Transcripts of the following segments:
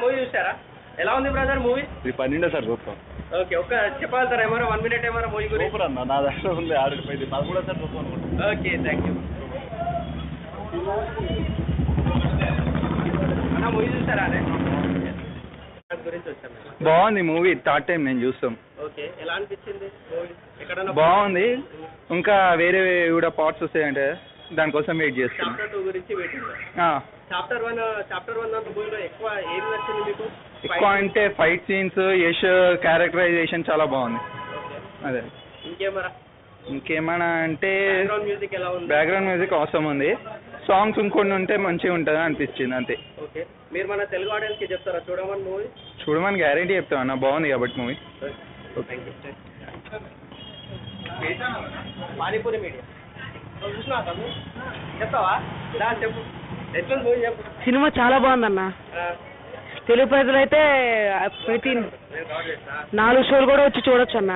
Movie చూసారా? ఎలా ఉంది బ్రదర్ మూవీ? ఇది 12 సార్ చూస్తాం. ఓకే, ఒక్క చెప్పగలుగుతారా ఏమన్నా 1 minute ఏమన్నా మూవీ గురించి? సూపర్ అన్న, నా దగ్గర ఉంది ఆడిపోయింది 13 సార్ చూస్తాం అనుకుంటా. ఓకే, థ్యాంక్ యూ అన్న. మూవీ చూసారా అనే గురించి వచ్చాను. బాగుంది మూవీ, థర్డ్ టైం నేను చూస్తాం. ఓకే, ఎలా అనిపించింది మూవీ? ఎక్కడన్నా బాగుంది, ఇంకా వేరే కూడా పార్ట్స్ వస్తాయంటే దానికోసం వెయిట్ చేస్తాం. చాప్టర్ 2 గురించి వెయిటింగ్. చాప్టర్ 1 మూవీలో ఎక్కువ ఏం నచ్చింది మీకు? ఎక్కువ అంటే ఫైట్ సీన్స్, యష్ క్యారెక్టరైజేషన్ చాలా బాగుంది. అదే. ఇంకేమన్నా అంటే మ్యూజిక్ ఎలా ఉంది? బ్యాక్గ్రౌండ్ మ్యూజిక్ అవసరం ఉంది, సాంగ్స్ ఇంకొన్ని ఉంటే మంచిగా ఉంటుంది అనిపించింది అంతే. ఓకే, మీరు మన తెలుగు ఆడియన్స్ కి చెప్తారా చూడమని మూవీ? చూడమని గ్యారెంటీ చెప్తాం అన్న, బాగుంది కాబట్టి మూవీ. పానీపూరి మీడియా చూసినా చెప్తావా? చెప్పు, ఎట్లా మూవీ చెప్పు. సినిమా చాలా బాగుందన్న. తెలుగు ప్రజలైతే ప్రతి 4 షోలు కూడా వచ్చి చూడొచ్చు అన్న.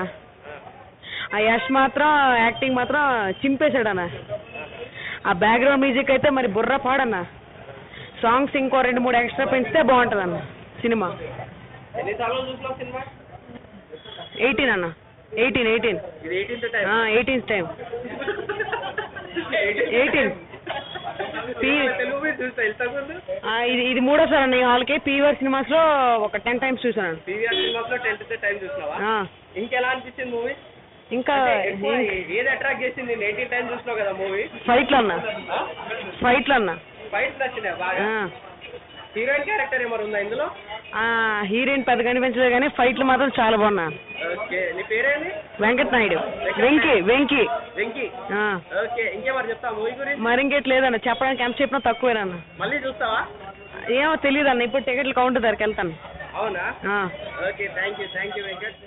ఆ యష్ మాత్రం యాక్టింగ్ మాత్రం చింపేశాడు అన్న. ఆ బ్యాక్గ్రౌండ్ మ్యూజిక్ అయితే మరి బుర్ర పాడన్న. సాంగ్స్ ఇంకో 2-3 ఎక్స్ట్రా పెంచితే బాగుంటుంది అన్న సినిమా. 18 అన్న, 18. 18th time. 18. ఇది 3వ సార్ అన్న ఈ హాల్కి. పీవీఆర్ సినిమాస్ లో ఒక 10 times చూసాను. పీవీఆర్ సినిమాస్ లో 10th టైం చూసినావా? ఇంకెలా అనిపించింది మూవీ? ఇంకా ఏది అట్రాక్ట్ చేసింది? 18 టైం చూసినావు కదా మూవీ. ఫైట్లు అన్న. ఫైట్స్ నచ్చినాయి బాగా. హీరోయిన్ క్యారెక్టర్ ఏమైనా ఉందా ఇందులో? హీరోయిన్ పెద్ద కనిపించలేదు కానీ ఫైట్లు మాత్రం చాలా బాగున్నా. ఓకే, నీ పేరేంది? వెంకట్ నాయుడు. వెంకీ. ఓకే, ఇంకేమన్నా చెప్తా మూవీ గురించి? మరి ఇంకేట్ లేదన్న, చెప్పడానికి ఎంత చెప్పినా తక్కువేనన్న. మళ్ళీ చూస్తావా? ఏమో తెలియదు అన్న, ఇప్పుడు టికెట్లు కౌంటర్ దగ్గరికి వెళ్తాను. అవునా? Okay, thank you Venkat.